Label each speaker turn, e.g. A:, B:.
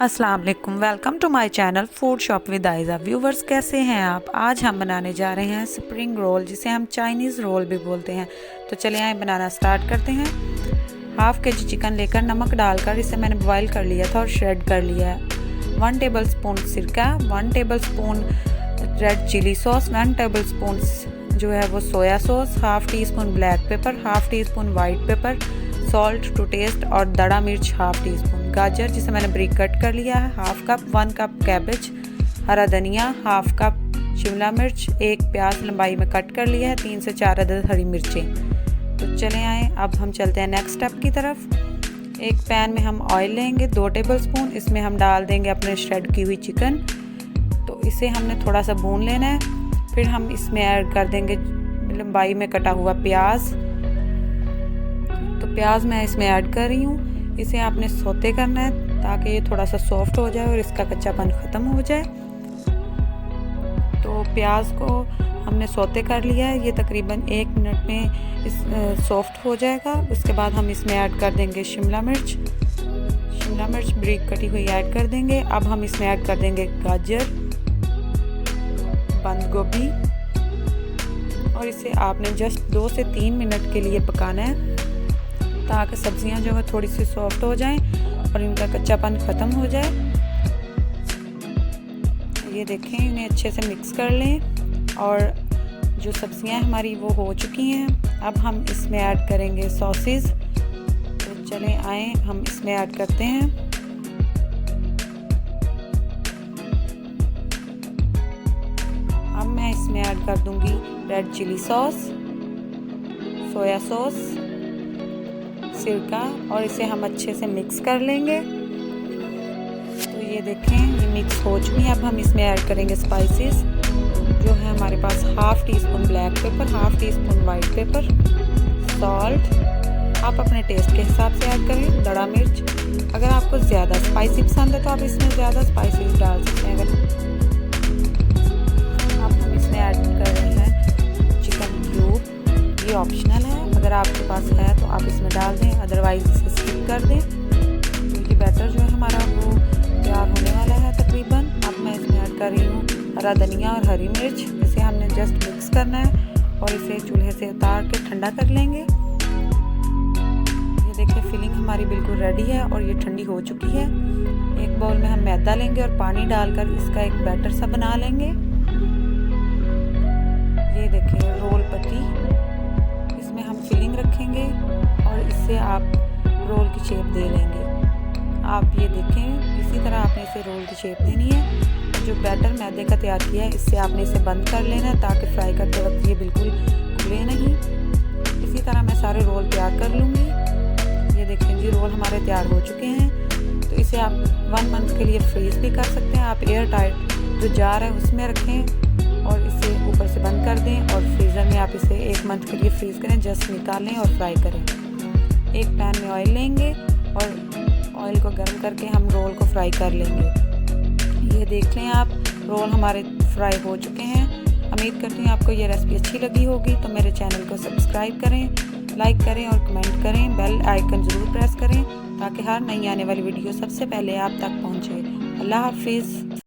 A: अस्सलाम वालेकुम, welcome to my channel food shop with Aiza. Viewers, कैसे हैं आप? आज हम बनाने जा रहे हैं स्प्रिंग रोल, जिसे हम चाइनीज़ रोल भी बोलते हैं। तो चले आए बनाना स्टार्ट करते हैं। हाफ़ के जी चिकन लेकर नमक डालकर इसे मैंने बॉईल कर लिया था और श्रेड कर लिया है। 1 टेबलस्पून सिरका, 1 tablespoon red chilli sauce, 1 tablespoon जो है वो soya sauce, half teaspoon black pepper, half teaspoon white pepper, salt to taste और दड़ा मिर्च हाफ़ टी स्पून, गाजर जिसे मैंने ब्रिक कट कर लिया है हाफ़ कप, 1 कप कैबेज, हरा धनिया हाफ़ कप, शिमला मिर्च, 1 प्याज लंबाई में कट कर लिया है, 3 से 4 अदद हरी मिर्चें। तो चले आए, अब हम चलते हैं नेक्स्ट स्टेप की तरफ। एक पैन में हम ऑयल लेंगे 2 टेबलस्पून, इसमें हम डाल देंगे अपने श्रेड की हुई चिकन। तो इसे हमने थोड़ा सा भून लेना है। फिर हम इसमें ऐड कर देंगे लंबाई में कटा हुआ प्याज। तो प्याज मैं इसमें ऐड कर रही हूँ। इसे आपने सौते करना है ताकि ये थोड़ा सा सॉफ्ट हो जाए और इसका कच्चापन ख़त्म हो जाए। तो प्याज को हमने सौते कर लिया है, ये तकरीबन 1 मिनट में सॉफ्ट हो जाएगा। उसके बाद हम इसमें ऐड कर देंगे शिमला मिर्च ब्रिक कटी हुई ऐड कर देंगे। अब हम इसमें ऐड कर देंगे गाजर, बंद गोभी, और इसे आपने जस्ट 2 से 3 मिनट के लिए पकाना है ताकि सब्जियां जो है थोड़ी सी सॉफ्ट हो जाएं और इनका कच्चापन ख़त्म हो जाए। ये देखें, इन्हें अच्छे से मिक्स कर लें और जो सब्जियां हमारी वो हो चुकी हैं। अब हम इसमें ऐड करेंगे सॉसेस। तो चलें आए, हम इसमें ऐड करते हैं अब मैं इसमें ऐड कर दूंगी red chilli sauce, soya sauce, सिरका, और इसे हम अच्छे से मिक्स कर लेंगे। तो ये देखें, ये मिक्स हो चुकी है। अब हम इसमें ऐड करेंगे स्पाइसेस जो है हमारे पास half teaspoon black pepper, half teaspoon white pepper, salt आप अपने टेस्ट के हिसाब से ऐड करें, दड़ा मिर्च। अगर आपको ज़्यादा स्पाइसी पसंद है तो आप इसमें ज़्यादा स्पाइसेस डाल सकते हैं। अब हम इसमें ऐड कर रहे हैं चिकन क्यूब, ये ऑप्शनल है, अगर आपके पास है तो आप इसमें डाल दें, अदरवाइज इसे स्किप कर दें क्योंकि बैटर जो है हमारा वो तैयार होने वाला है तकरीबन। अब मैं इसमें ऐड कर रही हूँ हरा धनिया और हरी मिर्च। इसे हमने जस्ट मिक्स करना है और इसे चूल्हे से उतार के ठंडा कर लेंगे। ये देखिए, फिलिंग हमारी बिल्कुल रेडी है और ये ठंडी हो चुकी है। एक बाउल में हम मैदा लेंगे और पानी डालकर इसका एक बैटर सा बना लेंगे। ये देखिए रोल पट्टी, इसमें हम फिलिंग रखेंगे और इससे आप रोल की शेप दे लेंगे। आप ये देखें, इसी तरह आपने इसे रोल की शेप देनी है। जो बैटर मैदे का तैयार किया है इससे आपने इसे बंद कर लेना है ताकि फ्राई करते वक्त ये बिल्कुल खुले नहीं। इसी तरह मैं सारे रोल तैयार कर लूँगी। ये देखें जी, रोल हमारे तैयार हो चुके हैं। तो इसे आप 1 मंथ के लिए फ्रीज़ भी कर सकते हैं। आप एयर टाइट जो जार है उसमें रखें और इसे ऊपर से बंद कर दें और फ्रीज़र में आप इसे 1 मंथ के लिए फ्रीज़ करें। जस्ट निकालें और फ्राई करें। एक पैन में ऑयल लेंगे और ऑयल को गर्म करके हम रोल को फ्राई कर लेंगे। ये देख लें आप, रोल हमारे फ्राई हो चुके हैं। उम्मीद करती हूँ आपको ये रेसिपी अच्छी लगी होगी। तो मेरे चैनल को सब्सक्राइब करें, लाइक करें और कमेंट करें। बेल आइकन ज़रूर प्रेस करें ताकि हर नई आने वाली वीडियो सबसे पहले आप तक पहुँचे। अल्लाह हाफिज़।